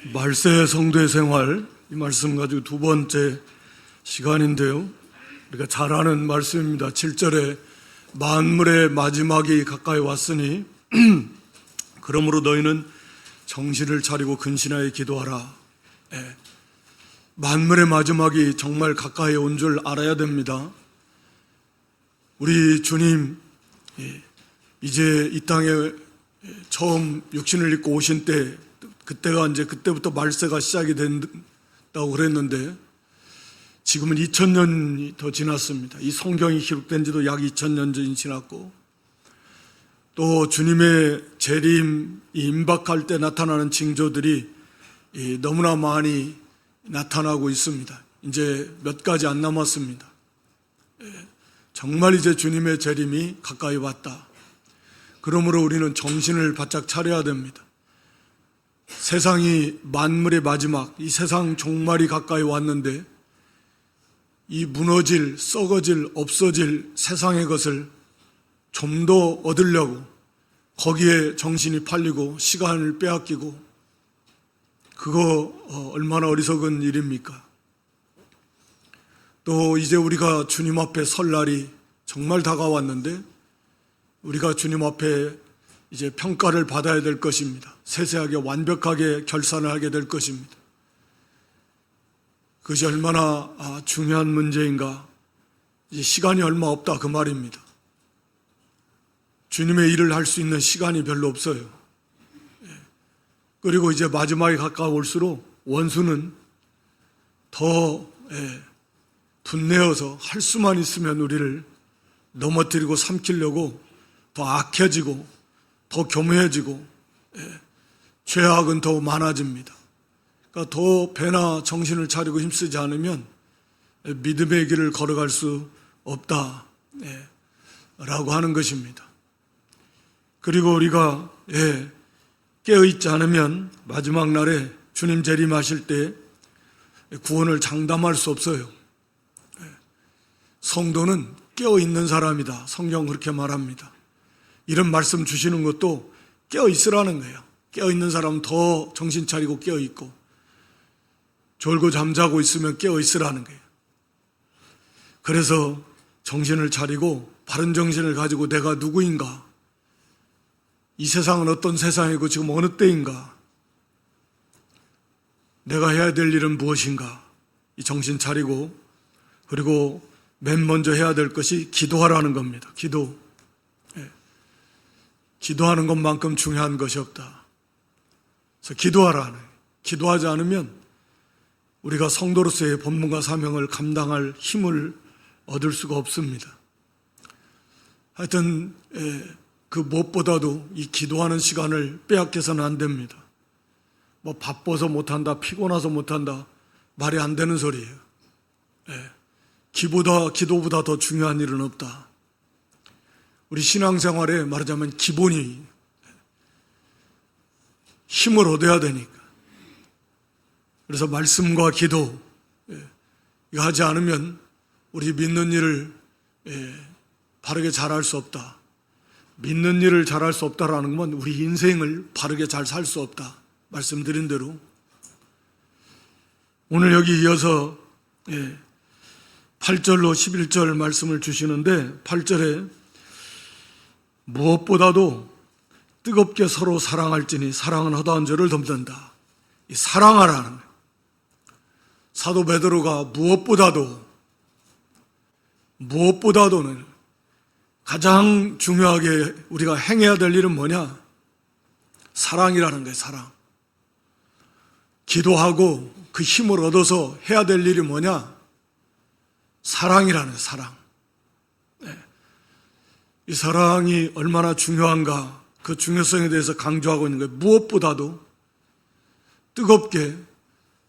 말세 성도의 생활, 이 말씀 가지고 두 번째 시간인데요. 우리가 잘 아는 말씀입니다. 7절에 만물의 마지막이 가까이 왔으니 그러므로 너희는 정신을 차리고 근신하여 기도하라. 만물의 마지막이 정말 가까이 온 줄 알아야 됩니다. 우리 주님 이제 이 땅에 처음 육신을 입고 오신 때, 그때부터 말세가 시작이 된다고 그랬는데 지금은 2000년이 더 지났습니다. 이 성경이 기록된 지도 약 2000년 전이 지났고, 또 주님의 재림이 임박할 때 나타나는 징조들이 너무나 많이 나타나고 있습니다. 이제 몇 가지 안 남았습니다. 정말 이제 주님의 재림이 가까이 왔다. 그러므로 우리는 정신을 바짝 차려야 됩니다. 세상이 만물의 마지막, 이 세상 종말이 가까이 왔는데 이 무너질, 썩어질, 없어질 세상의 것을 좀 더 얻으려고 거기에 정신이 팔리고 시간을 빼앗기고, 그거 얼마나 어리석은 일입니까? 또 이제 우리가 주님 앞에 설 날이 정말 다가왔는데 우리가 주님 앞에 이제 평가를 받아야 될 것입니다. 세세하게 완벽하게 결산을 하게 될 것입니다. 그것이 얼마나 중요한 문제인가. 이제 시간이 얼마 없다 그 말입니다. 주님의 일을 할 수 있는 시간이 별로 없어요. 그리고 이제 마지막에 가까울수록 원수는 더 분내어서 할 수만 있으면 우리를 넘어뜨리고 삼키려고 더 악해지고 더 교묘해지고 죄악은 더 많아집니다. 그러니까 더 배나 정신을 차리고 힘쓰지 않으면 믿음의 길을 걸어갈 수 없다 라고 하는 것입니다. 그리고 우리가 깨어있지 않으면 마지막 날에 주님 재림하실 때 구원을 장담할 수 없어요. 성도는 깨어있는 사람이다. 성경 그렇게 말합니다. 이런 말씀 주시는 것도 깨어있으라는 거예요. 깨어있는 사람은 더 정신 차리고 깨어있고, 졸고 잠자고 있으면 깨어있으라는 거예요. 그래서 정신을 차리고 바른 정신을 가지고 내가 누구인가, 이 세상은 어떤 세상이고 지금 어느 때인가, 내가 해야 될 일은 무엇인가, 이 정신 차리고, 그리고 맨 먼저 해야 될 것이 기도하라는 겁니다. 기도하는 것만큼 중요한 것이 없다. 그래서 기도하라는 거예요. 기도하지 않으면 우리가 성도로서의 본분과 사명을 감당할 힘을 얻을 수가 없습니다. 하여튼 그 무엇보다도 이 기도하는 시간을 빼앗겨서는 안 됩니다. 뭐 바빠서 못한다, 피곤해서 못한다, 말이 안 되는 소리예요. 기도보다 더 중요한 일은 없다. 우리 신앙생활에 말하자면 기본이 힘을 얻어야 되니까. 그래서 말씀과 기도 이거 하지 않으면 우리 믿는 일을 바르게 잘할 수 없다. 믿는 일을 잘할 수 없다라는 건 우리 인생을 바르게 잘 살 수 없다. 말씀드린 대로 오늘 여기 이어서 8절로 11절 말씀을 주시는데, 8절에 무엇보다도 뜨겁게 서로 사랑할지니 사랑은 허다한 죄를 덮는다. 이 사랑하라는 거예요. 사도 베드로가 무엇보다도는 가장 중요하게 우리가 행해야 될 일은 뭐냐? 사랑이라는 거예요. 사랑. 기도하고 그 힘을 얻어서 해야 될 일이 뭐냐? 사랑이라는 거예요. 사랑. 이 사랑이 얼마나 중요한가, 그 중요성에 대해서 강조하고 있는 거예요. 무엇보다도 뜨겁게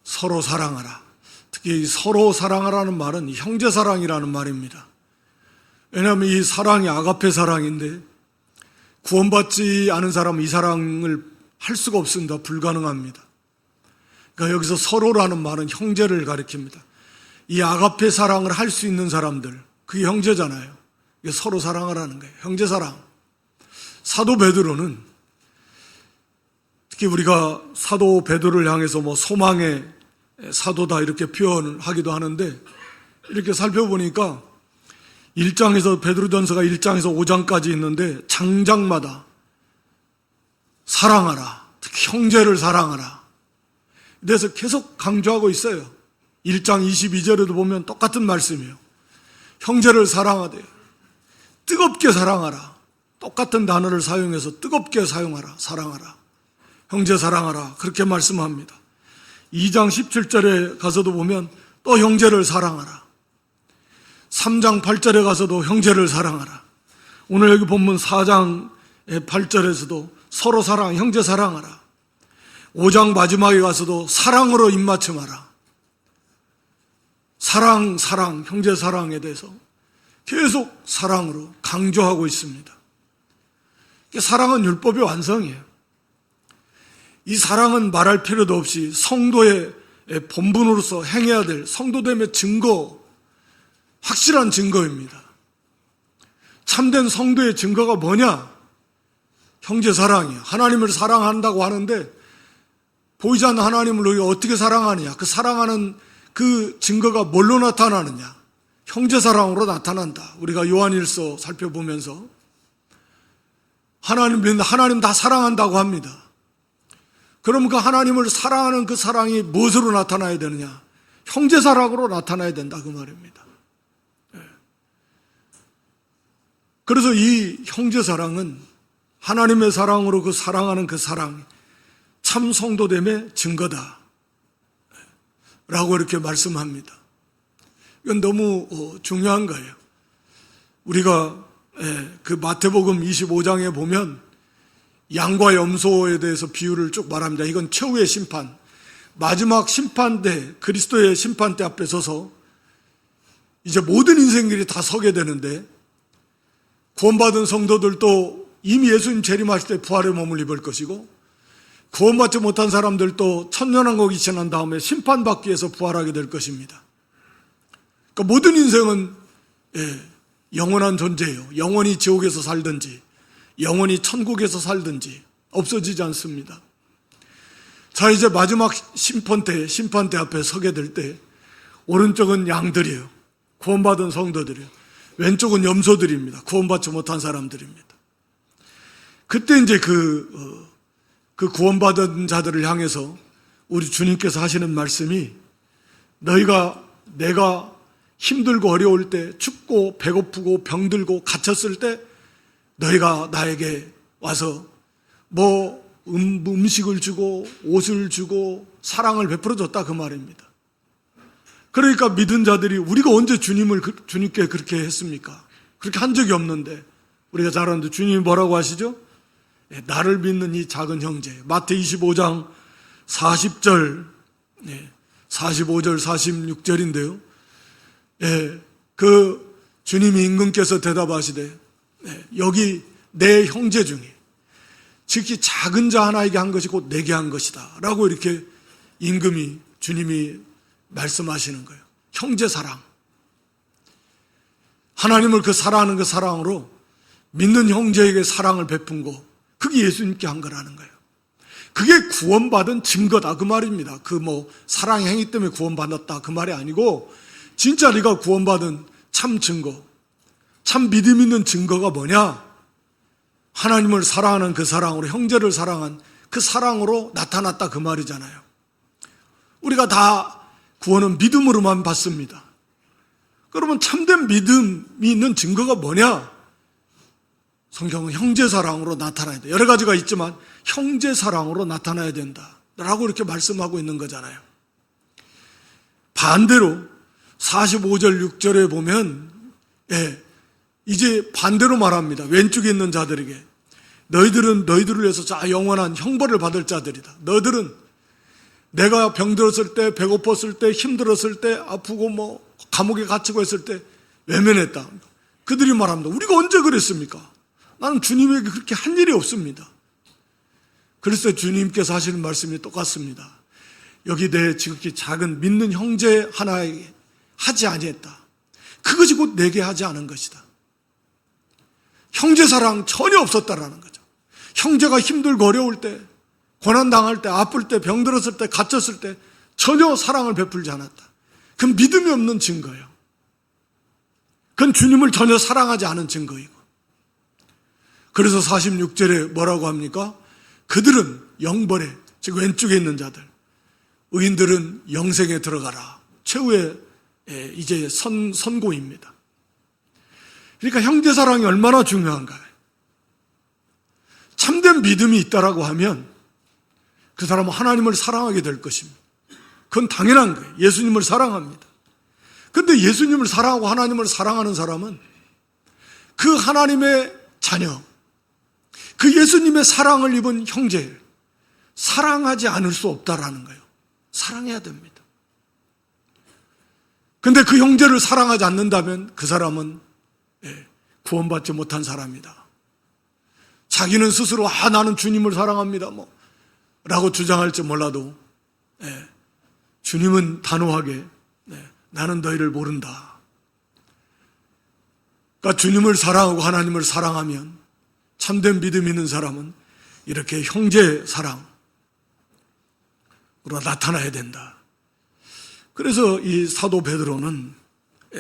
서로 사랑하라. 특히 이 서로 사랑하라는 말은 형제 사랑이라는 말입니다. 왜냐하면 이 사랑이 아가페 사랑인데 구원받지 않은 사람은 이 사랑을 할 수가 없습니다. 불가능합니다. 그러니까 여기서 서로라는 말은 형제를 가리킵니다. 이 아가페 사랑을 할 수 있는 사람들, 그게 형제잖아요. 이게 서로 사랑하라는 거예요. 형제 사랑. 사도 베드로는 특히 우리가 사도 베드로를 향해서 뭐 소망의 사도다 이렇게 표현을 하기도 하는데, 이렇게 살펴보니까 1장에서 베드로전서가 1장에서 5장까지 있는데 장장마다 사랑하라, 특히 형제를 사랑하라, 그래서 계속 강조하고 있어요. 1장 22절에도 보면 똑같은 말씀이에요. 형제를 사랑하되 뜨겁게 사랑하라. 똑같은 단어를 사용해서 뜨겁게 사용하라, 사랑하라, 형제 사랑하라, 그렇게 말씀합니다. 2장 17절에 가서도 보면 또 형제를 사랑하라. 3장 8절에 가서도 형제를 사랑하라. 오늘 여기 본문 4장 8절에서도 서로 사랑, 형제 사랑하라. 5장 마지막에 가서도 사랑으로 입맞춤하라. 사랑, 형제 사랑에 대해서 계속 사랑으로 강조하고 있습니다. 사랑은 율법의 완성이에요. 이 사랑은 말할 필요도 없이 성도의 본분으로서 행해야 될 성도됨의 증거, 확실한 증거입니다. 참된 성도의 증거가 뭐냐? 형제 사랑이에요. 하나님을 사랑한다고 하는데 보이지 않는 하나님을 우리가 어떻게 사랑하느냐? 그 사랑하는 그 증거가 뭘로 나타나느냐? 형제 사랑으로 나타난다. 우리가 요한일서 살펴보면서 하나님 다 사랑한다고 합니다. 그럼 그 하나님을 사랑하는 그 사랑이 무엇으로 나타나야 되느냐? 형제 사랑으로 나타나야 된다, 그 말입니다. 그래서 이 형제 사랑은 하나님의 사랑으로 그 사랑하는 그 사랑, 참 성도됨의 증거다 라고 이렇게 말씀합니다. 이건 너무 중요한 거예요. 우리가 그 마태복음 25장에 보면 양과 염소에 대해서 비유를 쭉 말합니다. 이건 최후의 심판, 마지막 심판대, 그리스도의 심판대 앞에 서서 이제 모든 인생들이 다 서게 되는데, 구원받은 성도들도 이미 예수님 재림하실 때 부활의 몸을 입을 것이고, 구원받지 못한 사람들도 천년왕국이 지난 다음에 심판받기 위해서 부활하게 될 것입니다. 그러니까 모든 인생은 영원한 존재예요. 영원히 지옥에서 살든지 영원히 천국에서 살든지 없어지지 않습니다. 자, 이제 마지막 심판대 앞에 서게 될 때 오른쪽은 양들이에요. 구원받은 성도들이에요. 왼쪽은 염소들입니다. 구원받지 못한 사람들입니다. 그때 이제 그 구원받은 자들을 향해서 우리 주님께서 하시는 말씀이, 내가 힘들고 어려울 때, 춥고 배고프고 병들고 갇혔을 때 너희가 나에게 와서 뭐 음식을 주고 옷을 주고 사랑을 베풀어 줬다, 그 말입니다. 그러니까 믿은 자들이, 우리가 언제 주님께 그렇게 했습니까? 그렇게 한 적이 없는데, 우리가 잘 아는데 주님이 뭐라고 하시죠? 나를 믿는 이 작은 형제. 마태 25장 40절, 45절, 46절인데요. 그 주님이 임금께서 대답하시되, 여기 내 형제 중에 즉시 작은 자 하나에게 한 것이 곧 내게 한 것이다 라고 이렇게 주님이 말씀하시는 거예요. 형제 사랑, 하나님을 그 사랑하는 그 사랑으로 믿는 형제에게 사랑을 베푼 거, 그게 예수님께 한 거라는 거예요. 그게 구원받은 증거다, 그 말입니다. 사랑의 행위 때문에 구원받았다, 그 말이 아니고, 진짜 네가 구원받은 참 증거, 참 믿음 있는 증거가 뭐냐? 하나님을 사랑하는 그 사랑으로, 형제를 사랑한 그 사랑으로 나타났다, 그 말이잖아요. 우리가 다 구원은 믿음으로만 받습니다. 그러면 참된 믿음이 있는 증거가 뭐냐? 성경은 형제 사랑으로 나타나야 돼. 여러 가지가 있지만 형제 사랑으로 나타나야 된다 라고 이렇게 말씀하고 있는 거잖아요. 반대로 45절 6절에 보면 이제 반대로 말합니다. 왼쪽에 있는 자들에게, 너희들은 너희들을 위해서 영원한 형벌을 받을 자들이다. 너희들은 내가 병들었을 때, 배고팠을 때, 힘들었을 때, 아프고 감옥에 갇히고 했을 때 외면했다. 그들이 말합니다. 우리가 언제 그랬습니까? 나는 주님에게 그렇게 한 일이 없습니다. 그래서 주님께서 하시는 말씀이 똑같습니다. 여기 내 지극히 작은 믿는 형제 하나에게 하지 아니했다. 그것이 곧 내게 하지 않은 것이다. 형제 사랑 전혀 없었다라는 거죠. 형제가 힘들고 어려울 때 고난당할 때, 아플 때, 병들었을 때, 갇혔을 때 전혀 사랑을 베풀지 않았다. 그건 믿음이 없는 증거예요. 그건 주님을 전혀 사랑하지 않은 증거이고. 그래서 46절에 뭐라고 합니까? 그들은 영벌에, 즉 왼쪽에 있는 자들, 의인들은 영생에 들어가라. 최후의 이제 선고입니다. 그러니까 형제사랑이 얼마나 중요한가요? 참된 믿음이 있다라고 하면 그 사람은 하나님을 사랑하게 될 것입니다. 그건 당연한 거예요. 예수님을 사랑합니다. 그런데 예수님을 사랑하고 하나님을 사랑하는 사람은 그 하나님의 자녀, 그 예수님의 사랑을 입은 형제를 사랑하지 않을 수 없다라는 거예요. 사랑해야 됩니다. 그런데 그 형제를 사랑하지 않는다면 그 사람은 구원받지 못한 사람이다. 자기는 스스로 나는 주님을 사랑합니다 라고 주장할지 몰라도 주님은 단호하게 나는 너희를 모른다. 그러니까 주님을 사랑하고 하나님을 사랑하면 참된 믿음 있는 사람은 이렇게 형제 사랑으로 나타나야 된다. 그래서 이 사도 베드로는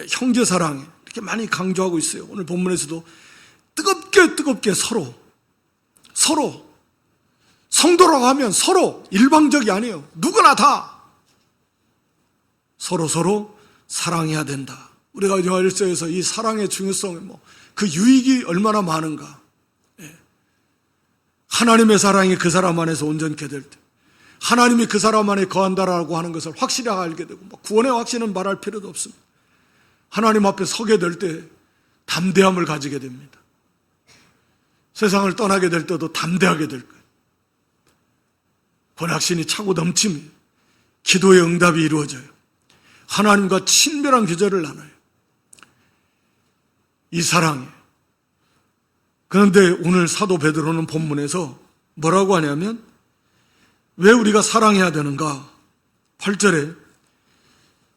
형제 사랑에 이렇게 많이 강조하고 있어요. 오늘 본문에서도 뜨겁게 서로 성도라고 하면 서로 일방적이 아니에요. 누구나 다 서로 사랑해야 된다. 우리가 요한일서에서 이 사랑의 중요성, 그 유익이 얼마나 많은가. 하나님의 사랑이 그 사람 안에서 온전케 될 때, 하나님이 그 사람 안에 거한다라고 하는 것을 확실히 알게 되고, 구원의 확신은 말할 필요도 없습니다. 하나님 앞에 서게 될 때 담대함을 가지게 됩니다. 세상을 떠나게 될 때도 담대하게 될 거예요. 권확신이 차고 넘치며 기도의 응답이 이루어져요. 하나님과 친밀한 교제를 나눠요. 이 사랑에. 그런데 오늘 사도 베드로는 본문에서 뭐라고 하냐면 왜 우리가 사랑해야 되는가? 8절에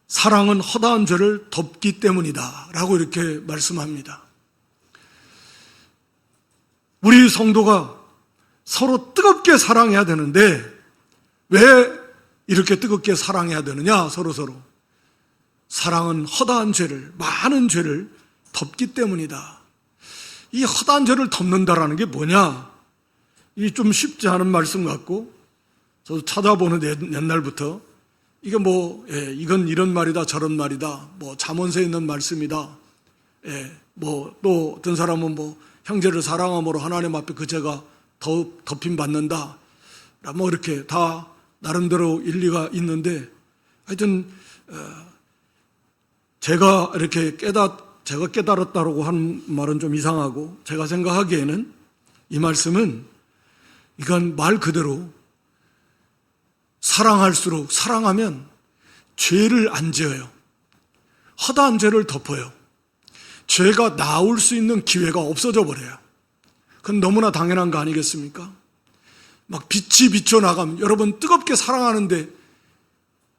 사랑은 허다한 죄를 덮기 때문이다 라고 이렇게 말씀합니다. 우리 성도가 서로 뜨겁게 사랑해야 되는데 왜 이렇게 뜨겁게 사랑해야 되느냐? 서로 사랑은 허다한 죄를, 많은 죄를 덮기 때문이다. 이 허다한 죄를 덮는다라는 게 뭐냐? 이게 좀 쉽지 않은 말씀 같고 저도 찾아보는 옛날부터 이게 이건 이런 말이다 저런 말이다, 잠언서에 있는 말씀이다, 또 어떤 사람은 형제를 사랑함으로 하나님 앞에 그 죄가 더 덮임 받는다, 이렇게 다 나름대로 일리가 있는데, 하여튼 제가 깨달았다고 하는 말은 좀 이상하고, 제가 생각하기에는 이 말씀은 이건 말 그대로 사랑할수록, 사랑하면 죄를 안 지어요. 허다한 죄를 덮어요. 죄가 나올 수 있는 기회가 없어져 버려요. 그건 너무나 당연한 거 아니겠습니까? 빛이 비춰나가면, 여러분 뜨겁게 사랑하는데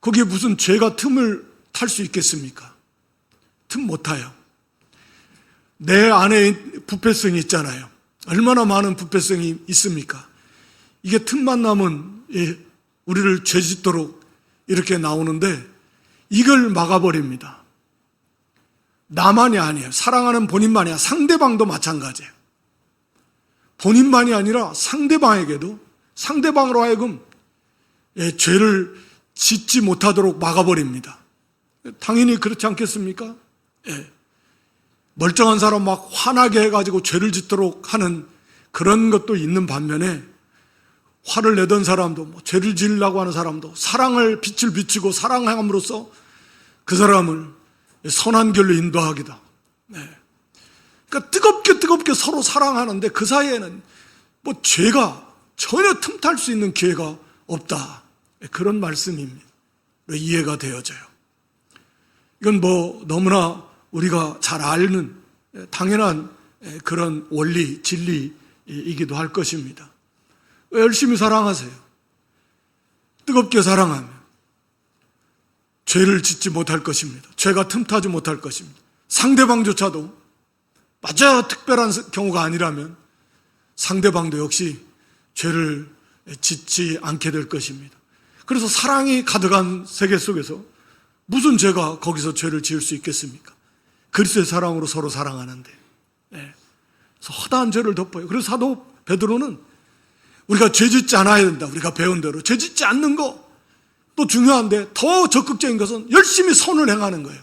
거기에 무슨 죄가 틈을 탈 수 있겠습니까? 틈 못 타요. 내 안에 부패성이 있잖아요. 얼마나 많은 부패성이 있습니까? 이게 틈만 나면 우리를 죄짓도록 이렇게 나오는데 이걸 막아버립니다. 나만이 아니에요. 사랑하는 본인만이 아니라 상대방도 마찬가지예요. 본인만이 아니라 상대방에게도, 상대방으로 하여금 죄를 짓지 못하도록 막아버립니다. 당연히 그렇지 않겠습니까? 멀쩡한 사람 막 화나게 해가지고 죄를 짓도록 하는 그런 것도 있는 반면에, 화를 내던 사람도, 죄를 지으려고 하는 사람도 사랑을, 빛을 비추고 사랑함으로써 그 사람을 선한 길로 인도하기다. 그러니까 뜨겁게 서로 사랑하는데 그 사이에는 죄가 전혀 틈탈 수 있는 기회가 없다. 그런 말씀입니다. 이해가 되어져요. 이건 너무나 우리가 잘 아는 당연한 그런 원리, 진리이기도 할 것입니다. 열심히 사랑하세요. 뜨겁게 사랑하면 죄를 짓지 못할 것입니다. 죄가 틈타지 못할 것입니다. 상대방조차도 마저 특별한 경우가 아니라면 상대방도 역시 죄를 짓지 않게 될 것입니다. 그래서 사랑이 가득한 세계 속에서 무슨 죄가 거기서 죄를 지을 수 있겠습니까? 그리스도의 사랑으로 서로 사랑하는데, 그래서 허다한 죄를 덮어요. 그래서 사도 베드로는 우리가 죄 짓지 않아야 된다. 우리가 배운 대로 죄 짓지 않는 거 또 중요한데, 더 적극적인 것은 열심히 선을 행하는 거예요.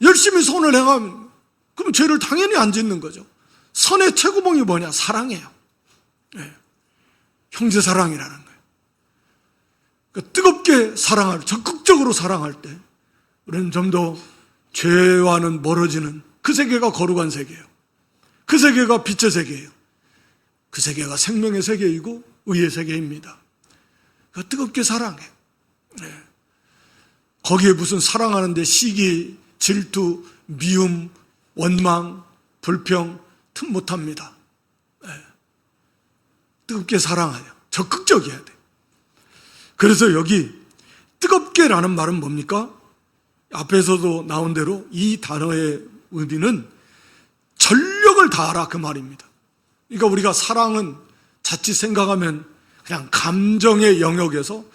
열심히 선을 행하면 그럼 죄를 당연히 안 짓는 거죠. 선의 최고봉이 뭐냐? 사랑이에요. 형제 사랑이라는 거예요. 그러니까 뜨겁게 적극적으로 사랑할 때 우리는 좀 더 죄와는 멀어지는, 그 세계가 거룩한 세계예요. 그 세계가 빛의 세계예요. 그 세계가 생명의 세계이고 의의 세계입니다. 그러니까 뜨겁게 사랑해. 거기에 무슨 사랑하는데 시기, 질투, 미움, 원망, 불평 틈 못합니다. 뜨겁게 사랑해요. 적극적이어야 돼. 그래서 여기 뜨겁게라는 말은 뭡니까? 앞에서도 나온 대로 이 단어의 의미는 전력을 다하라, 그 말입니다. 그러니까 우리가 사랑은 자칫 생각하면 그냥 감정의 영역에서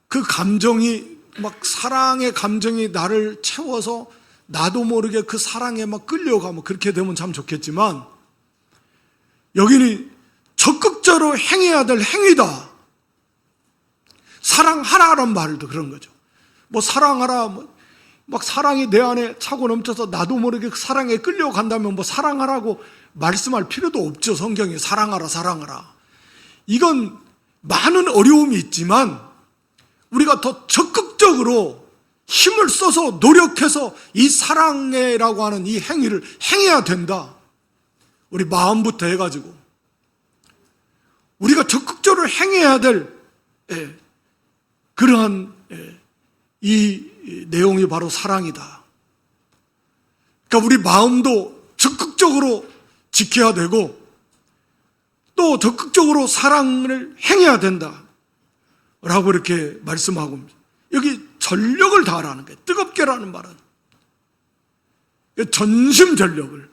그 감정이 막, 사랑의 감정이 나를 채워서 나도 모르게 그 사랑에 막 끌려가고 그렇게 되면 참 좋겠지만, 여기는 적극적으로 행해야 될 행위다. 사랑하라는 말도 그런 거죠. 뭐 사랑하라, 막 사랑이 내 안에 차고 넘쳐서 나도 모르게 그 사랑에 끌려간다면 뭐 사랑하라고 말씀할 필요도 없죠. 성경에 사랑하라, 사랑하라. 이건 많은 어려움이 있지만 우리가 더 적극적으로 힘을 써서 노력해서 이 사랑해라고 하는 이 행위를 행해야 된다. 우리 마음부터 해가지고 우리가 적극적으로 행해야 될 그러한 이 내용이 바로 사랑이다. 그러니까 우리 마음도 적극적으로 지켜야 되고 또 적극적으로 사랑을 행해야 된다 라고 이렇게 말씀하고 있습니다. 여기 전력을 다하라는 거예요. 뜨겁게라는 말은 전심전력을.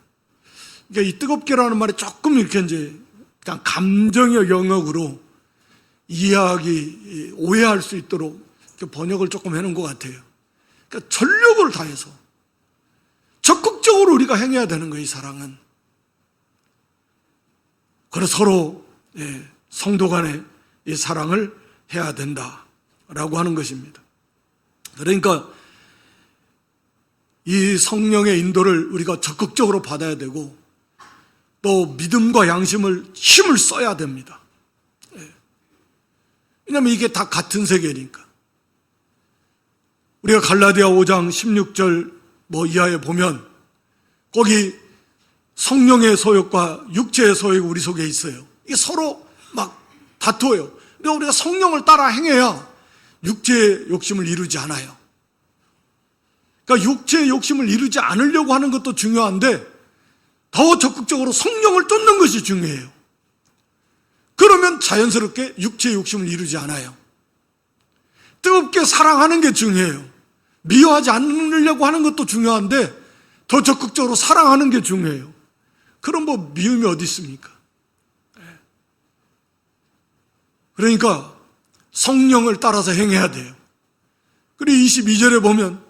그러니까 이 뜨겁게라는 말이 조금 이렇게 이제 그냥 감정의 영역으로 이해하기, 오해할 수 있도록 이렇게 번역을 조금 해놓은 것 같아요. 그러니까 전력을 다해서 적극적으로 우리가 행해야 되는 거예요, 이 사랑은. 그래서 서로 성도 간의 이 사랑을 해야 된다라고 하는 것입니다. 그러니까 이 성령의 인도를 우리가 적극적으로 받아야 되고 또 믿음과 양심을 힘을 써야 됩니다. 왜냐하면 이게 다 같은 세계니까. 우리가 갈라디아 5장 16절 이하에 보면 거기 성령의 소욕과 육체의 소욕이 우리 속에 있어요. 이게 서로 막 다투어요. 그러니까 우리가 성령을 따라 행해야 육체의 욕심을 이루지 않아요. 그러니까 육체의 욕심을 이루지 않으려고 하는 것도 중요한데 더 적극적으로 성령을 쫓는 것이 중요해요. 그러면 자연스럽게 육체의 욕심을 이루지 않아요. 뜨겁게 사랑하는 게 중요해요. 미워하지 않으려고 하는 것도 중요한데 더 적극적으로 사랑하는 게 중요해요. 그럼 미움이 어디 있습니까? 그러니까 성령을 따라서 행해야 돼요. 그리고 22절에 보면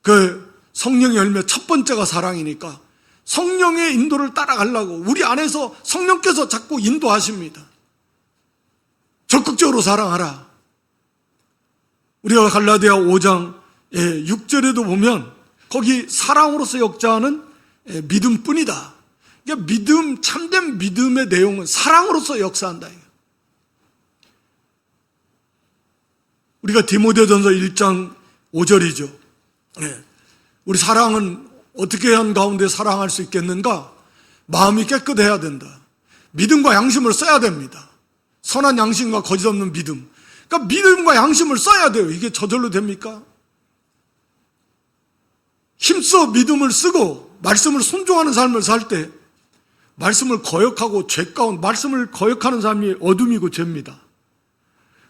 그 성령의 열매 첫 번째가 사랑이니까 성령의 인도를 따라가려고 우리 안에서 성령께서 자꾸 인도하십니다. 적극적으로 사랑하라. 우리가 갈라디아 5장 6절에도 보면 거기 사랑으로서 역사하는 믿음뿐이다. 그러니까 믿음, 참된 믿음의 내용은 사랑으로서 역사한다. 우리가 디모데전서 1장 5절이죠. 우리 사랑은 어떻게 한 가운데 사랑할 수 있겠는가? 마음이 깨끗해야 된다. 믿음과 양심을 써야 됩니다. 선한 양심과 거짓 없는 믿음. 그러니까 믿음과 양심을 써야 돼요. 이게 저절로 됩니까? 힘써 믿음을 쓰고 말씀을 순종하는 삶을 살 때 말씀을 거역하고 죄 가운데 말씀을 거역하는 삶이 어둠이고 죄입니다.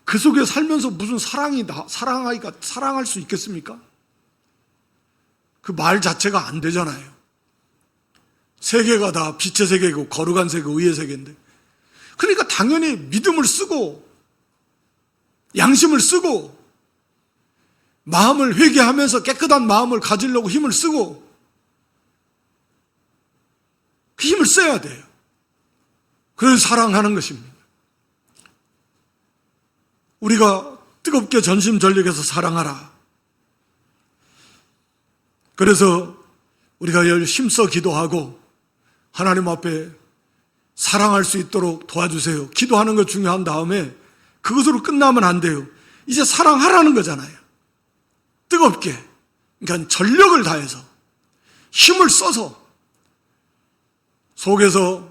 그 속에 살면서 무슨 사랑할 수 있겠습니까? 그 말 자체가 안 되잖아요. 세계가 다 빛의 세계고 거룩한 세계, 의의 세계인데 그러니까 당연히 믿음을 쓰고 양심을 쓰고 마음을 회개하면서 깨끗한 마음을 가지려고 힘을 쓰고 그 힘을 써야 돼요. 그래서 사랑하는 것입니다. 우리가 뜨겁게 전심전력해서 사랑하라. 그래서 우리가 힘써 기도하고 하나님 앞에 사랑할 수 있도록 도와주세요. 기도하는 것 중요한 다음에 그것으로 끝나면 안 돼요. 이제 사랑하라는 거잖아요. 뜨겁게, 그러니까 전력을 다해서 힘을 써서 속에서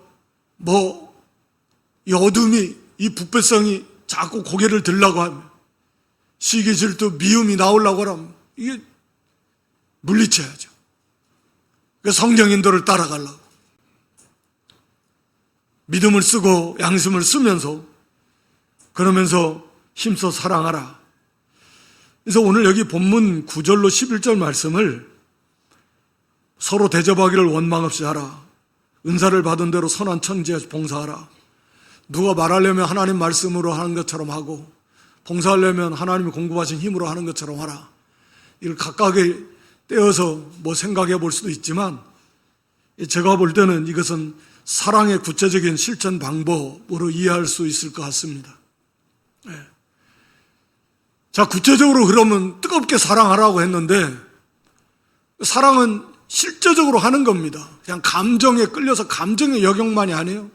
이 어둠이, 이 부패성이 자꾸 고개를 들라고 하면 시기, 질투, 미움이 나오려고 하면 이게 물리쳐야죠. 성령 인도를 따라가려고 믿음을 쓰고 양심을 쓰면서 그러면서 힘써 사랑하라. 그래서 오늘 여기 본문 9절로 11절 말씀을 서로 대접하기를 원망 없이 하라. 은사를 받은 대로 선한 천지에 봉사하라. 누가 말하려면 하나님 말씀으로 하는 것처럼 하고 봉사하려면 하나님이 공급하신 힘으로 하는 것처럼 하라. 이걸 각각의 떼어서 생각해 볼 수도 있지만 제가 볼 때는 이것은 사랑의 구체적인 실천 방법으로 이해할 수 있을 것 같습니다. 자, 구체적으로 그러면 뜨겁게 사랑하라고 했는데 사랑은 실제적으로 하는 겁니다. 그냥 감정에 끌려서 감정의 영역만이 아니에요.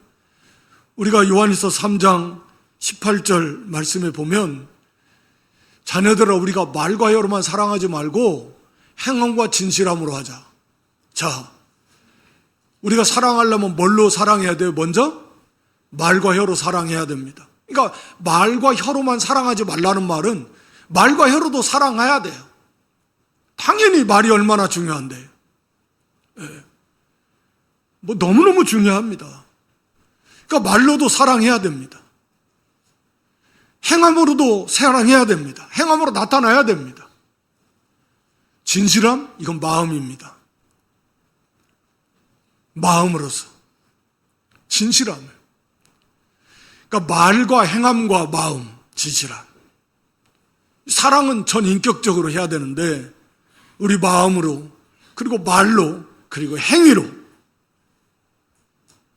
우리가 요한일서 3장 18절 말씀에 보면 자녀들아 우리가 말과 혀로만 사랑하지 말고 행함과 진실함으로 하자. 자, 우리가 사랑하려면 뭘로 사랑해야 돼요? 먼저 말과 혀로 사랑해야 됩니다. 그러니까 말과 혀로만 사랑하지 말라는 말은 말과 혀로도 사랑해야 돼요. 당연히 말이 얼마나 중요한데. 너무너무 중요합니다. 그러니까 말로도 사랑해야 됩니다. 행함으로도 사랑해야 됩니다. 행함으로 나타나야 됩니다. 진실함? 이건 마음입니다. 마음으로서 진실함을. 그러니까 말과 행함과 마음, 진실함. 사랑은 전인격적으로 해야 되는데 우리 마음으로 그리고 말로 그리고 행위로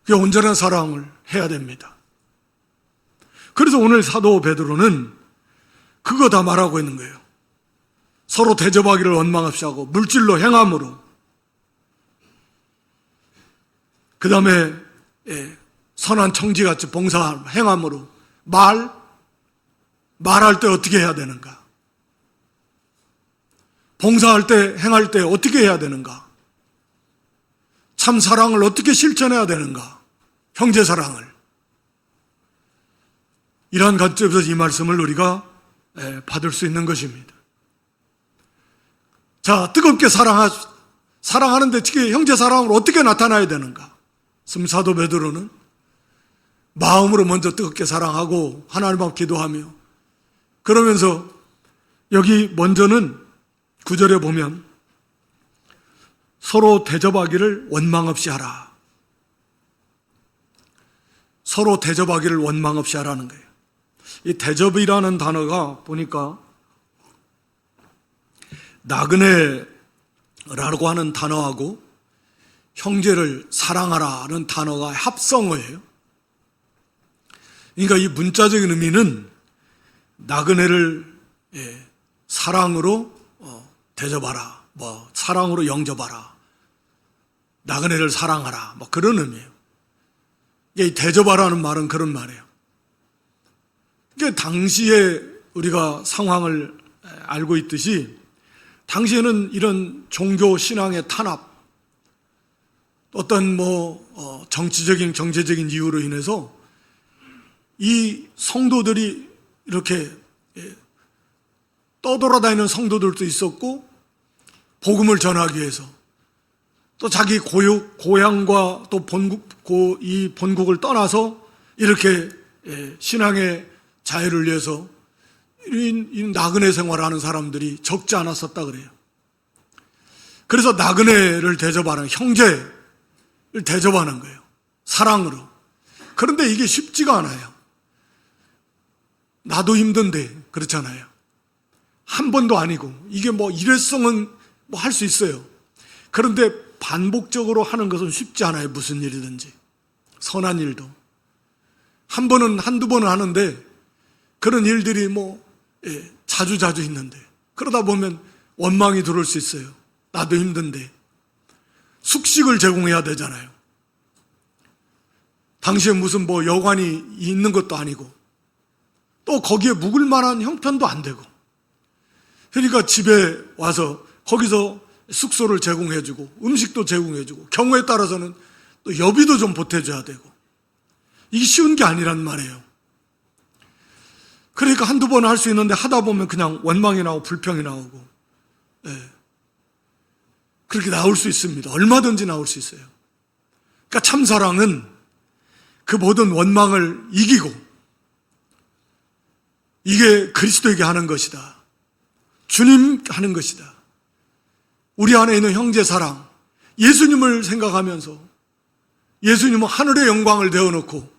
그 온전한 사랑을 해야 됩니다. 그래서 오늘 사도 베드로는 그거 다 말하고 있는 거예요. 서로 대접하기를 원망 없이 하고 물질로 행함으로 그 다음에 선한 청지같이 봉사 행함으로 말할 때 어떻게 해야 되는가? 봉사할 때 행할 때 어떻게 해야 되는가? 참 사랑을 어떻게 실천해야 되는가? 형제 사랑을. 이러한 관점에서 이 말씀을 우리가 받을 수 있는 것입니다. 자, 뜨겁게 사랑하는데 특히 형제 사랑을 어떻게 나타나야 되는가? 사도 베드로는 마음으로 먼저 뜨겁게 사랑하고 하나님 앞 기도하며 그러면서 여기 먼저는 9절에 보면 서로 대접하기를 원망 없이 하라. 서로 대접하기를 원망 없이 하라는 거예요. 이 대접이라는 단어가 보니까 나그네라고 하는 단어하고 형제를 사랑하라는 단어가 합성어예요. 그러니까 이 문자적인 의미는 나그네를 사랑으로 대접하라, 사랑으로 영접하라, 나그네를 사랑하라, 그런 의미예요. 이 대접하라는 말은 그런 말이에요. 그러니까 당시에 우리가 상황을 알고 있듯이 당시에는 이런 종교 신앙의 탄압, 어떤 정치적인 경제적인 이유로 인해서 이 성도들이 이렇게 떠돌아다니는 성도들도 있었고 복음을 전하기 위해서 또 자기 고향과 또 이 본국을 떠나서 이렇게 신앙의 자유를 위해서 이 나그네 생활을 하는 사람들이 적지 않았었다 그래요. 그래서 나그네를 대접하는, 형제를 대접하는 거예요. 사랑으로. 그런데 이게 쉽지가 않아요. 나도 힘든데 그렇잖아요. 한 번도 아니고 이게 뭐 일회성은 뭐 할 수 있어요. 그런데 반복적으로 하는 것은 쉽지 않아요. 무슨 일이든지. 선한 일도. 한 번은 한두 번은 하는데 그런 일들이 뭐 자주 있는데 그러다 보면 원망이 들어올 수 있어요. 나도 힘든데. 숙식을 제공해야 되잖아요. 당시에 무슨 뭐 여관이 있는 것도 아니고 또 거기에 묵을 만한 형편도 안 되고 그러니까 집에 와서 거기서 숙소를 제공해주고 음식도 제공해주고 경우에 따라서는 또 여비도 좀 보태줘야 되고 이게 쉬운 게 아니란 말이에요. 그러니까 한두 번 할 수 있는데 하다 보면 그냥 원망이 나오고 불평이 나오고 그렇게 나올 수 있습니다. 얼마든지 나올 수 있어요. 그러니까 참사랑은 그 모든 원망을 이기고 이게 그리스도에게 하는 것이다. 주님 하는 것이다. 우리 안에 있는 형제 사랑, 예수님을 생각하면서 예수님은 하늘의 영광을 내어놓고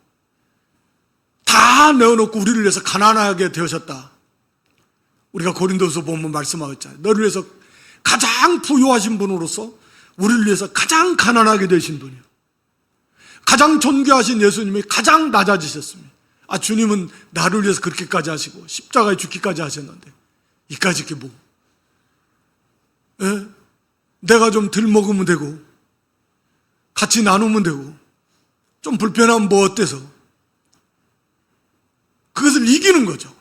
다 내어놓고 우리를 위해서 가난하게 되셨다. 우리가 고린도서 보면 말씀하고 있잖아요. 너를 위해서 가장 부유하신 분으로서 우리를 위해서 가장 가난하게 되신 분이요. 가장 존귀하신 예수님이 가장 낮아지셨습니다. 주님은 나를 위해서 그렇게까지 하시고 십자가에 죽기까지 하셨는데 이까짓 게 뭐? 내가 좀 덜 먹으면 되고 같이 나누면 되고 좀 불편하면 뭐 어때서? 그것을 이기는 거죠.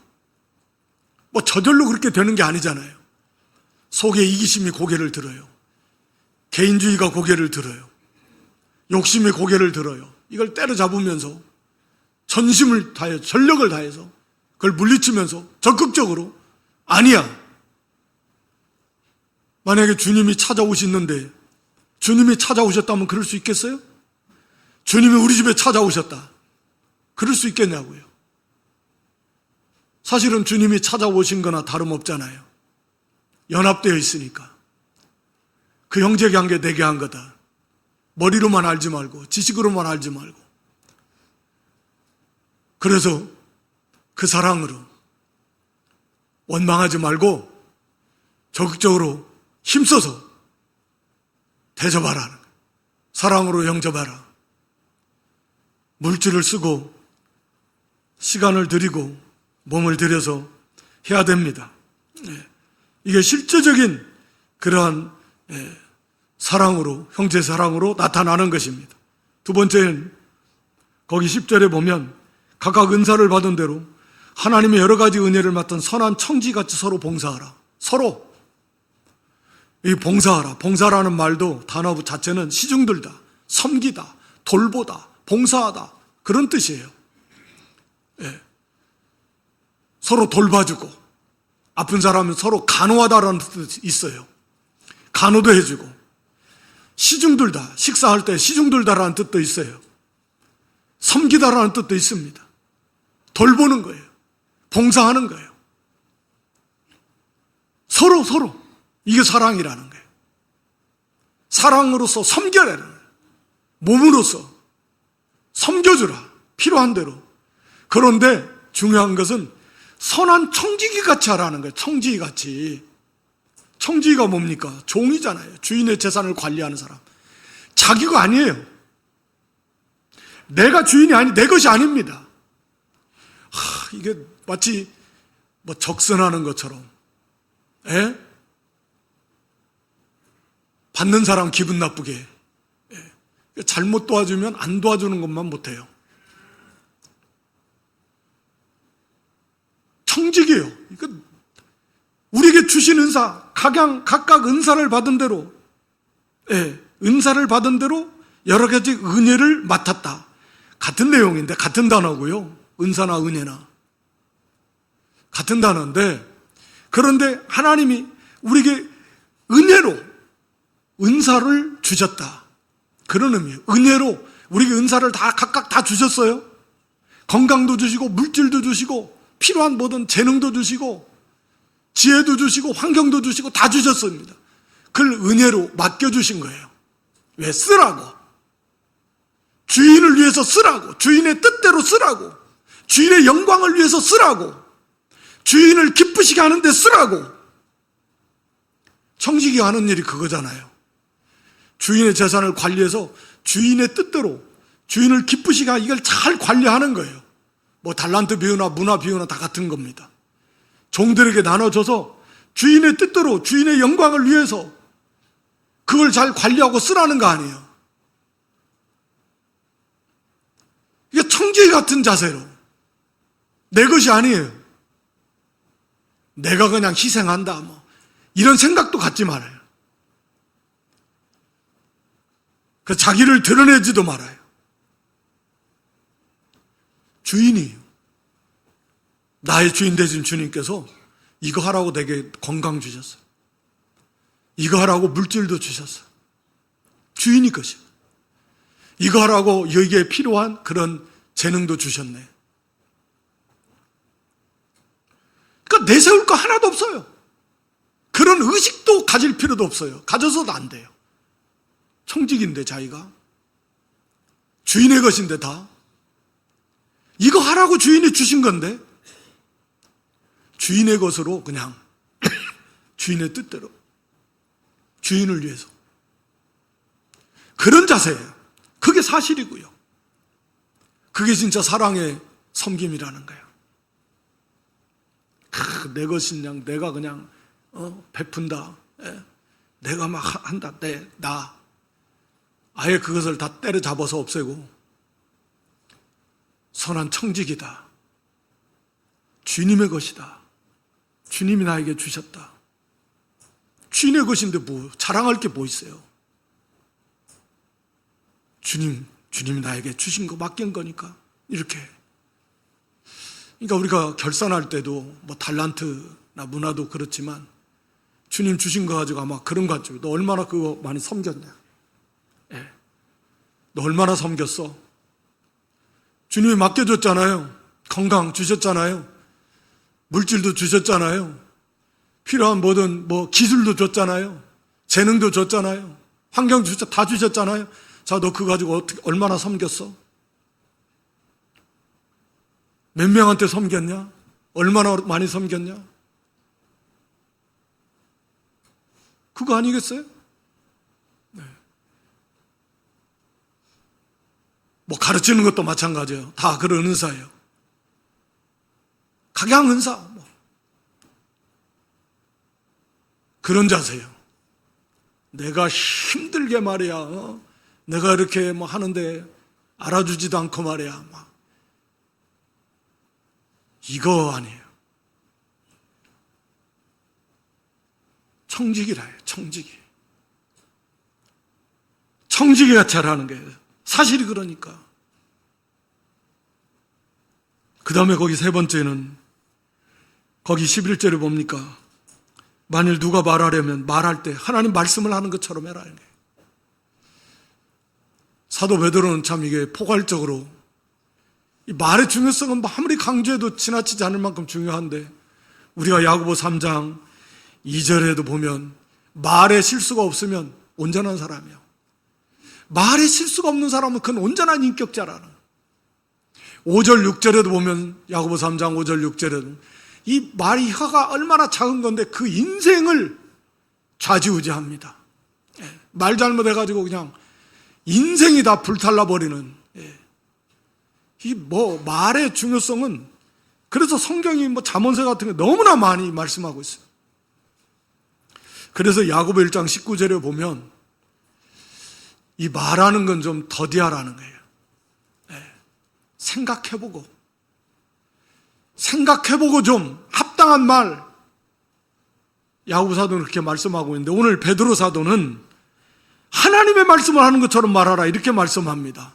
뭐 저절로 그렇게 되는 게 아니잖아요. 속에 이기심이 고개를 들어요. 개인주의가 고개를 들어요. 욕심이 고개를 들어요. 이걸 때려잡으면서 전심을 다해 전력을 다해서 그걸 물리치면서 적극적으로 아니야. 만약에 주님이 찾아오시는데 주님이 찾아오셨다면 그럴 수 있겠어요? 주님이 우리 집에 찾아오셨다. 그럴 수 있겠냐고요. 사실은 주님이 찾아오신 거나 다름없잖아요. 연합되어 있으니까. 그 형제관계 내게 한 거다. 머리로만 알지 말고 지식으로만 알지 말고. 그래서 그 사랑으로 원망하지 말고 적극적으로 힘써서 대접하라는 거예요. 사랑으로 영접하라. 물질을 쓰고 시간을 들이고 몸을 들여서 해야 됩니다. 이게 실제적인 그러한 사랑으로, 형제 사랑으로 나타나는 것입니다. 두 번째는 거기 10절에 보면 각각 은사를 받은 대로 하나님의 여러 가지 은혜를 맡은 선한 청지같이 서로 봉사하라. 서로 이 봉사하라. 봉사라는 말도 단어 자체는 시중들다, 섬기다, 돌보다, 봉사하다 그런 뜻이에요. 서로 돌봐주고 아픈 사람은 서로 간호하다라는 뜻이 있어요. 간호도 해주고 시중들다, 식사할 때 시중들다라는 뜻도 있어요. 섬기다라는 뜻도 있습니다. 돌보는 거예요. 봉사하는 거예요. 서로 이게 사랑이라는 거예요. 사랑으로서 섬겨라는 거예요. 몸으로서 섬겨주라. 필요한 대로. 그런데 중요한 것은 선한 청지기 같이 하라는 거예요. 청지기 같이. 청지기가 뭡니까? 종이잖아요. 주인의 재산을 관리하는 사람. 자기가 아니에요. 내가 주인이 아니, 내 것이 아닙니다. 이게 마치 뭐 적선하는 것처럼. 받는 사람 기분 나쁘게. 잘못 도와주면 안 도와주는 것만 못해요. 청직이에요. 우리에게 주신 은사, 각각 은사를 받은 대로, 은사를 받은 대로 여러 가지 은혜를 맡았다. 같은 내용인데, 같은 단어고요. 은사나 은혜나. 같은 단어인데, 그런데 하나님이 우리에게 은혜로 은사를 주셨다. 그런 의미예요. 은혜로 우리에게 은사를 각각 다 주셨어요. 건강도 주시고, 물질도 주시고, 필요한 모든 재능도 주시고 지혜도 주시고 환경도 주시고 다 주셨습니다. 그걸 은혜로 맡겨주신 거예요. 왜? 쓰라고. 주인을 위해서 쓰라고, 주인의 뜻대로 쓰라고, 주인의 영광을 위해서 쓰라고, 주인을 기쁘시게 하는 데 쓰라고. 청지기 하는 일이 그거잖아요. 주인의 재산을 관리해서 주인의 뜻대로 주인을 기쁘시게 하는, 이걸 잘 관리하는 거예요. 뭐 달란트 비유나 문화 비유나 다 같은 겁니다. 종들에게 나눠줘서 주인의 뜻대로 주인의 영광을 위해서 그걸 잘 관리하고 쓰라는 거 아니에요. 이게 청지기 같은 자세로, 내 것이 아니에요. 내가 그냥 희생한다, 뭐 이런 생각도 갖지 말아요. 그 자기를 드러내지도 말아요. 주인이, 나의 주인 되신 주님께서 이거 하라고 내게 건강 주셨어요. 이거 하라고 물질도 주셨어요. 주인이 것이요. 이거 하라고 여기에 필요한 그런 재능도 주셨네. 그러니까 내세울 거 하나도 없어요. 그런 의식도 가질 필요도 없어요. 가져서도 안 돼요. 청직인데 자기가 주인의 것인데 다 이거 하라고 주인이 주신 건데 주인의 것으로 그냥 주인의 뜻대로 주인을 위해서 그런 자세예요. 그게 사실이고요. 그게 진짜 사랑의 섬김이라는 거예요. 내 것인 그냥 내가 그냥 베푼다. 내가 막 한다. 나 아예 그것을 다 때려잡아서 없애고 선한 청직이다. 주님의 것이다. 주님이 나에게 주셨다. 주인의 것인데 뭐 자랑할 게 뭐 있어요? 주님이 나에게 주신 거 맡긴 거니까 이렇게. 그러니까 우리가 결산할 때도 뭐 달란트나 문화도 그렇지만 주님 주신 거 가지고 아마 그런 거 같죠. 너 얼마나 그거 많이 섬겼냐? 너 얼마나 섬겼어? 주님이 맡겨줬잖아요. 건강 주셨잖아요. 물질도 주셨잖아요. 필요한 뭐든 뭐 기술도 줬잖아요. 재능도 줬잖아요. 환경 다 주셨잖아요. 자, 너 그거 가지고 얼마나 섬겼어? 몇 명한테 섬겼냐? 얼마나 많이 섬겼냐? 그거 아니겠어요? 네. 뭐 가르치는 것도 마찬가지예요. 다 그런 은사예요. 각양 은사. 뭐. 그런 자세요. 내가 힘들게 말이야. 내가 이렇게 뭐 하는데 알아주지도 않고 말이야. 막. 이거 아니에요. 청지기라 해요. 청지기. 청지기가 잘하는 거예요. 사실이 그러니까. 그 다음에 거기 세 번째는 거기 11절에 뭡니까? 만일 누가 말하려면 말할 때 하나님 말씀을 하는 것처럼 해라. 사도 베드로는 참 이게 포괄적으로 이 말의 중요성은 아무리 강조해도 지나치지 않을 만큼 중요한데 우리가 야고보 3장 2절에도 보면 말에 실수가 없으면 온전한 사람이요. 말에 실수가 없는 사람은 그건 온전한 인격자라는 5절 6절에도 보면 야고보 3장 5절 6절에도 이 말이 혀가 얼마나 작은 건데 그 인생을 좌지우지합니다. 말 잘못해가지고 그냥 인생이 다 불탈라버리는 이 뭐 말의 중요성은 그래서 성경이 뭐 잠언서 같은 게 너무나 많이 말씀하고 있어요. 그래서 야고보 1장 19절에 보면 이 말하는 건 좀 더디하라는 거예요. 생각해보고 좀 합당한 말 야고보 사도는 그렇게 말씀하고 있는데 오늘 베드로 사도는 하나님의 말씀을 하는 것처럼 말하라 이렇게 말씀합니다.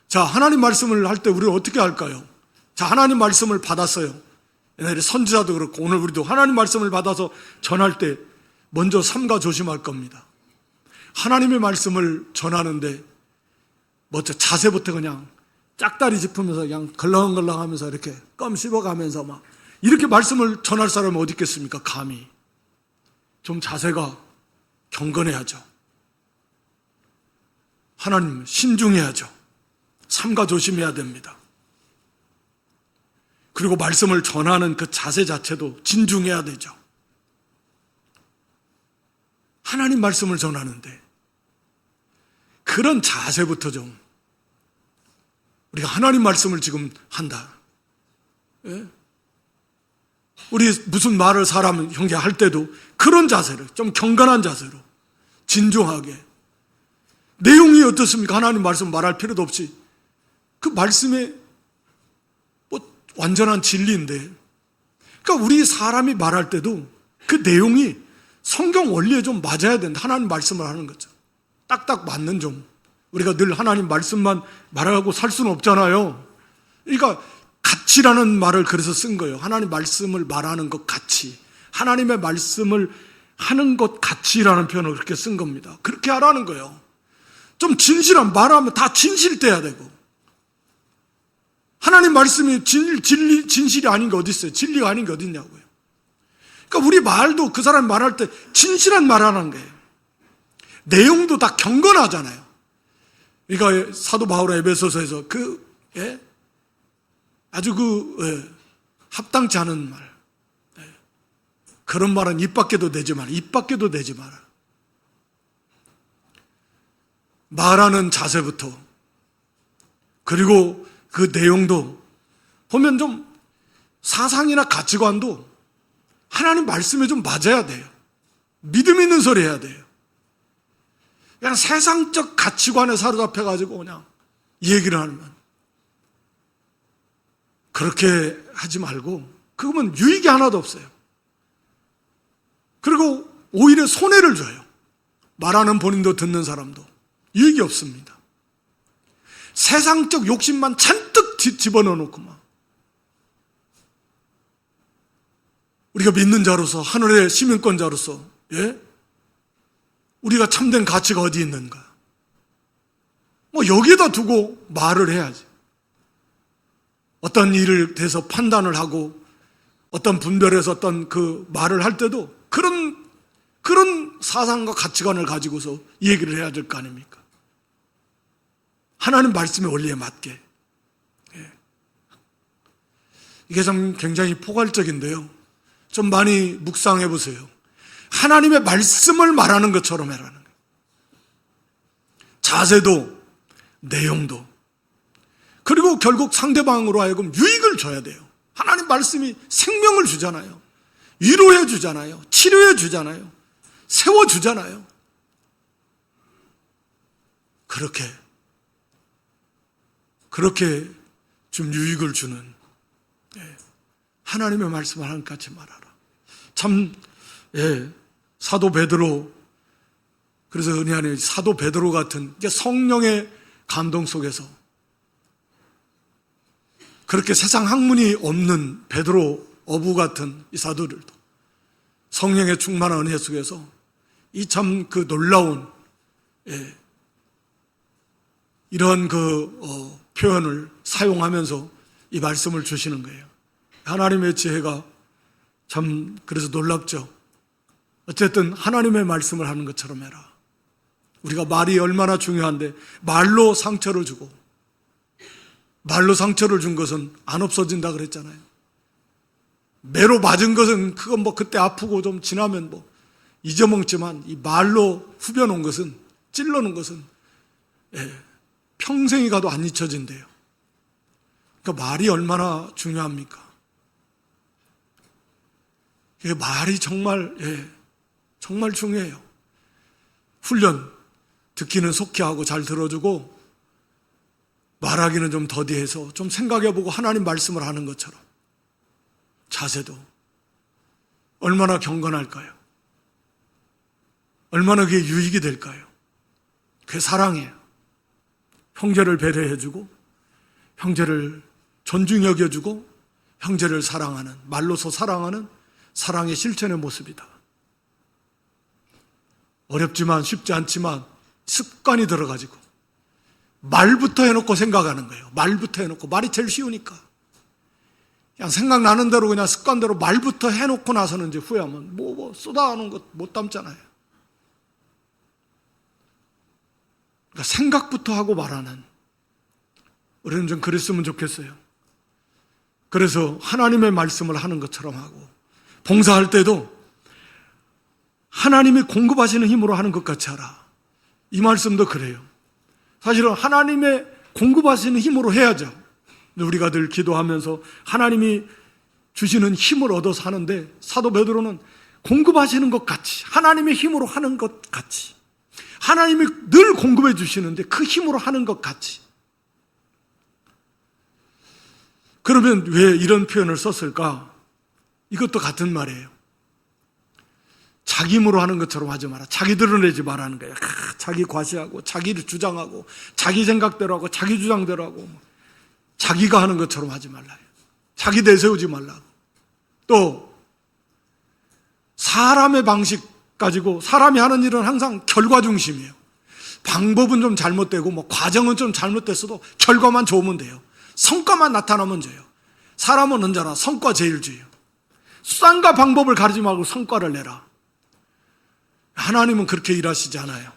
자, 하나님 말씀을 할 때 우리는 어떻게 할까요? 자, 하나님 말씀을 받았어요. 옛날에 선지자도 그렇고 오늘 우리도 하나님 말씀을 받아서 전할 때 먼저 삼가 조심할 겁니다. 하나님의 말씀을 전하는데 먼저 자세부터 그냥 짝다리 짚으면서 그냥 걸렁걸렁 하면서 이렇게 껌 씹어가면서 막 이렇게 말씀을 전할 사람은 어디 있겠습니까? 감히. 좀 자세가 경건해야죠. 하나님 신중해야죠. 삼가 조심해야 됩니다. 그리고 말씀을 전하는 그 자세 자체도 진중해야 되죠. 하나님 말씀을 전하는데 그런 자세부터 좀, 우리가 하나님 말씀을 지금 한다. 예? 우리 무슨 말을 사람 형제 할 때도 그런 자세로, 좀 경건한 자세로, 진중하게. 내용이 어떻습니까? 하나님 말씀 말할 필요도 없이 그 말씀에 뭐 완전한 진리인데, 그러니까 우리 사람이 말할 때도 그 내용이 성경 원리에 좀 맞아야 된다. 하나님 말씀을 하는 거죠. 딱딱 맞는 좀. 우리가 늘 하나님 말씀만 말하고 살 수는 없잖아요. 그러니까 가치라는 말을 그래서 쓴 거예요. 하나님 말씀을 말하는 것 가치. 하나님의 말씀을 하는 것 가치라는 표현을 그렇게 쓴 겁니다. 그렇게 하라는 거예요. 좀 진실한 말하면 다 진실돼야 되고. 하나님 말씀이 진실이 아닌 게 어디 있어요? 진리가 아닌 게 어디 있냐고요. 그러니까 우리 말도 그 사람이 말할 때 진실한 말 하는 거예요. 내용도 다 경건하잖아요. 그러니까 사도 바울 에베소서에서 아주 합당치 않은 말, 그런 말은 입 밖에도 내지 마라. 입 밖에도 내지 마라. 말하는 자세부터, 그리고 그 내용도 보면 좀 사상이나 가치관도 하나님 말씀에 좀 맞아야 돼요. 믿음 있는 소리 해야 돼요. 그냥 세상적 가치관에 사로잡혀가지고 그냥 이 얘기를 하면, 그렇게 하지 말고, 그거면 유익이 하나도 없어요. 그리고 오히려 손해를 줘요. 말하는 본인도 듣는 사람도 유익이 없습니다. 세상적 욕심만 잔뜩 집어넣어 놓고 막. 우리가 믿는 자로서, 하늘의 시민권자로서, 우리가 참된 가치가 어디 있는가? 뭐 여기에다 두고 말을 해야지. 어떤 일을 대해서 판단을 하고 어떤 분별해서 어떤 그 말을 할 때도 그런 사상과 가치관을 가지고서 얘기를 해야 될 거 아닙니까? 하나님 말씀의 원리에 맞게. 이게 참 굉장히 포괄적인데요. 좀 많이 묵상해 보세요. 하나님의 말씀을 말하는 것처럼 해라는 거예요. 자세도 내용도. 그리고 결국 상대방으로 하여금 유익을 줘야 돼요. 하나님 말씀이 생명을 주잖아요. 위로해 주잖아요. 치료해 주잖아요. 세워 주잖아요. 그렇게 좀 유익을 주는, 하나님의 말씀을 하나님 같이 말하라. 참, 사도 베드로, 그래서 은혜 안에 사도 베드로 같은 성령의 감동 속에서 그렇게 세상 학문이 없는 베드로 어부 같은 이 사도들도 성령의 충만한 은혜 속에서 이 참 그 놀라운 이런 표현을 사용하면서 이 말씀을 주시는 거예요. 하나님의 지혜가 참 그래서 놀랍죠. 어쨌든 하나님의 말씀을 하는 것처럼 해라. 우리가 말이 얼마나 중요한데, 말로 상처를 주고, 말로 상처를 준 것은 안 없어진다 그랬잖아요. 매로 맞은 것은 그건 뭐 그때 아프고 좀 지나면 뭐 잊어먹지만, 이 말로 후벼놓은 것은, 찔러놓은 것은 평생이 가도 안 잊혀진대요. 그러니까 말이 얼마나 중요합니까? 말이 정말 정말 중요해요. 훈련, 듣기는 속히 하고 잘 들어주고 말하기는 좀 더디해서 좀 생각해보고 하나님 말씀을 하는 것처럼 자세도 얼마나 경건할까요? 얼마나 그게 유익이 될까요? 그게 사랑이에요. 형제를 배려해주고 형제를 존중히 여겨주고 형제를 사랑하는, 말로서 사랑하는 사랑의 실천의 모습이다. 어렵지만 쉽지 않지만 습관이 들어가지고 말부터 해놓고 생각하는 거예요. 말부터 해놓고, 말이 제일 쉬우니까 그냥 생각나는 대로 그냥 습관대로 말부터 해놓고 나서는 이제 후회하면 뭐 쏟아하는 것 못 담잖아요. 그러니까 생각부터 하고 말하는, 우리는 좀 그랬으면 좋겠어요. 그래서 하나님의 말씀을 하는 것처럼 하고, 봉사할 때도 하나님이 공급하시는 힘으로 하는 것 같이 하라. 이 말씀도 그래요. 사실은 하나님의 공급하시는 힘으로 해야죠. 우리가 늘 기도하면서 하나님이 주시는 힘을 얻어서 하는데, 사도 베드로는 공급하시는 것 같이, 하나님의 힘으로 하는 것 같이, 하나님이 늘 공급해 주시는데 그 힘으로 하는 것 같이. 그러면 왜 이런 표현을 썼을까? 이것도 같은 말이에요. 자기 힘으로 하는 것처럼 하지 마라. 자기 드러내지 말라는 거예요. 자기 과시하고, 자기를 주장하고, 자기 생각대로 하고, 자기 주장대로 하고, 자기가 하는 것처럼 하지 말라요. 자기 내세우지 말라고. 또 사람의 방식 가지고, 사람이 하는 일은 항상 결과 중심이에요. 방법은 좀 잘못되고 과정은 좀 잘못됐어도 결과만 좋으면 돼요. 성과만 나타나면 돼요. 사람은 언제나 성과제일주의예요. 수단과 방법을 가리지 말고 성과를 내라. 하나님은 그렇게 일하시지 않아요.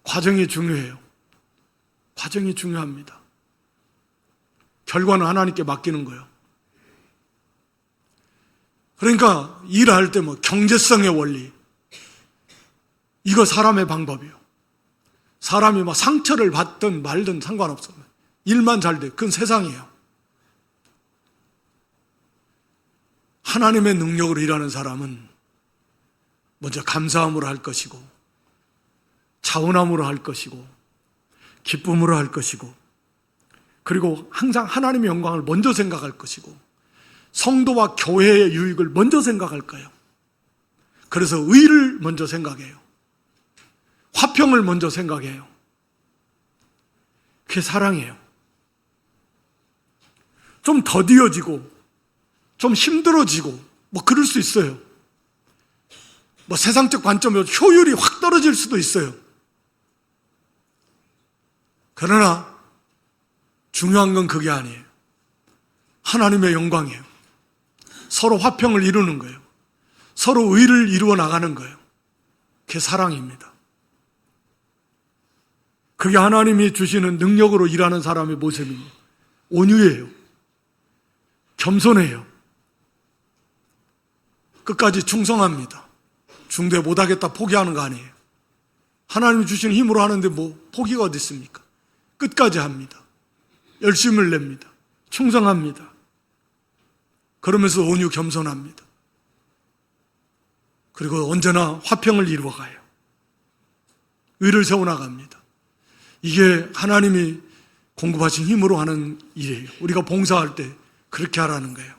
과정이 중요해요. 과정이 중요합니다. 결과는 하나님께 맡기는 거예요. 그러니까 일할 때 경제성의 원리, 이거 사람의 방법이에요. 사람이 상처를 받든 말든 상관없어요. 일만 잘 돼. 그건 세상이에요. 하나님의 능력으로 일하는 사람은 먼저 감사함으로 할 것이고, 자원함으로 할 것이고, 기쁨으로 할 것이고, 그리고 항상 하나님의 영광을 먼저 생각할 것이고, 성도와 교회의 유익을 먼저 생각할 거예요. 그래서 의를 먼저 생각해요. 화평을 먼저 생각해요. 그게 사랑이에요. 좀 더디어지고 좀 힘들어지고 그럴 수 있어요. 세상적 관점에서 효율이 확 떨어질 수도 있어요. 그러나 중요한 건 그게 아니에요. 하나님의 영광이에요. 서로 화평을 이루는 거예요. 서로 의를 이루어 나가는 거예요. 그게 사랑입니다. 그게 하나님이 주시는 능력으로 일하는 사람의 모습입니다. 온유해요. 겸손해요. 끝까지 충성합니다. 중대 못하겠다 포기하는 거 아니에요. 하나님이 주시는 힘으로 하는데 포기가 어디 있습니까? 끝까지 합니다. 열심을 냅니다. 충성합니다. 그러면서 온유 겸손합니다. 그리고 언제나 화평을 이루어가요. 의를 세워나갑니다. 이게 하나님이 공급하신 힘으로 하는 일이에요. 우리가 봉사할 때 그렇게 하라는 거예요.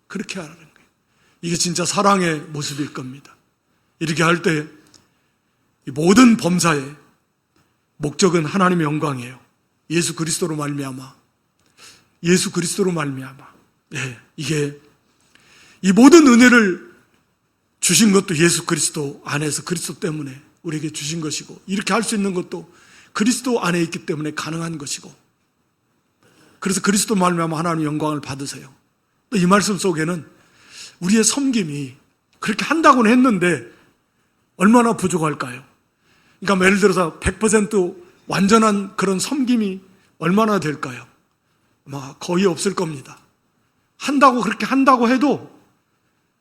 그렇게 하라는 거예요. 이게 진짜 사랑의 모습일 겁니다. 이렇게 할 때 모든 범사의 목적은 하나님의 영광이에요. 예수 그리스도로 말미암아. 예수 그리스도로 말미암아. 네, 이게 이 모든 은혜를 주신 것도 예수 그리스도 안에서, 그리스도 때문에 우리에게 주신 것이고, 이렇게 할 수 있는 것도 그리스도 안에 있기 때문에 가능한 것이고, 그래서 그리스도 말미암아 하나님의 영광을 받으세요. 또 이 말씀 속에는 우리의 섬김이 그렇게 한다고는 했는데 얼마나 부족할까요? 그러니까 예를 들어서 100% 완전한 그런 섬김이 얼마나 될까요? 아마 거의 없을 겁니다. 그렇게 한다고 해도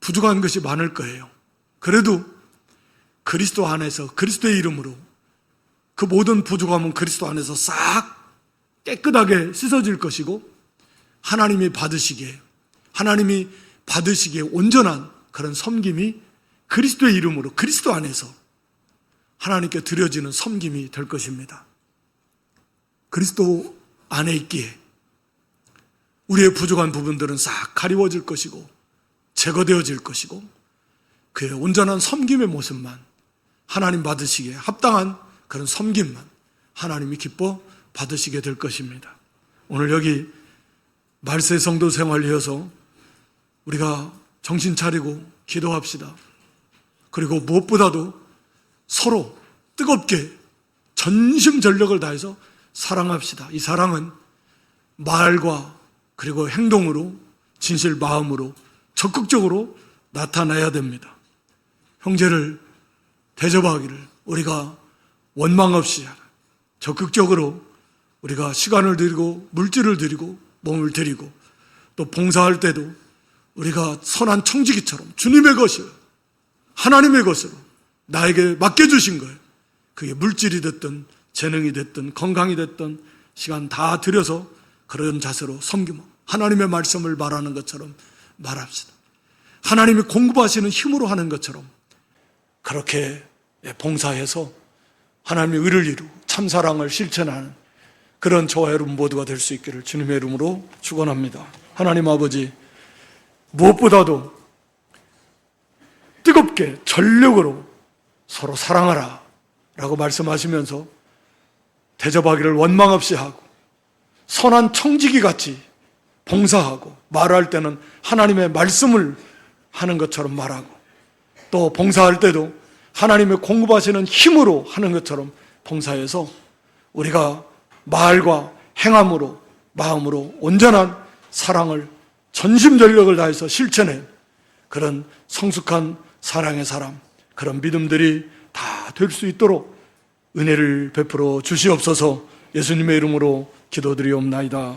부족한 것이 많을 거예요. 그래도 그리스도 안에서, 그리스도의 이름으로 그 모든 부족함은 그리스도 안에서 싹 깨끗하게 씻어질 것이고, 하나님이 받으시기에 온전한 그런 섬김이 그리스도의 이름으로, 그리스도 안에서 하나님께 드려지는 섬김이 될 것입니다. 그리스도 안에 있기에 우리의 부족한 부분들은 싹 가리워질 것이고 제거되어질 것이고, 그의 온전한 섬김의 모습만, 하나님 받으시기에 합당한 그런 섬김만 하나님이 기뻐 받으시게 될 것입니다. 오늘 여기 말세 성도 생활이어서 우리가 정신 차리고 기도합시다. 그리고 무엇보다도 서로 뜨겁게 전심전력을 다해서 사랑합시다. 이 사랑은 말과 그리고 행동으로, 진실 마음으로 적극적으로 나타나야 됩니다. 형제를 대접하기를 우리가 원망 없이 적극적으로 우리가 시간을 드리고 물질을 드리고 몸을 드리고 또 봉사할 때도 우리가 선한 청지기처럼 주님의 것이요 하나님의 것으로 나에게 맡겨주신 거예요. 그게 물질이 됐든 재능이 됐든 건강이 됐든 시간 다 들여서 그런 자세로 섬기며 하나님의 말씀을 말하는 것처럼 말합시다. 하나님이 공급하시는 힘으로 하는 것처럼 그렇게 봉사해서 하나님의 의를 이루고 참사랑을 실천하는 그런 저와 여러분 모두가 될 수 있기를 주님의 이름으로 축원합니다. 하나님 아버지, 무엇보다도 뜨겁게 전력으로 서로 사랑하라 라고 말씀하시면서 대접하기를 원망 없이 하고 선한 청지기 같이 봉사하고 말할 때는 하나님의 말씀을 하는 것처럼 말하고 또 봉사할 때도 하나님의 공급하시는 힘으로 하는 것처럼 봉사해서 우리가 말과 행함으로 마음으로 온전한 사랑을 전심전력을 다해서 실천해 그런 성숙한 사랑의 사람, 그런 믿음들이 다 될 수 있도록 은혜를 베풀어 주시옵소서. 예수님의 이름으로 기도드리옵나이다.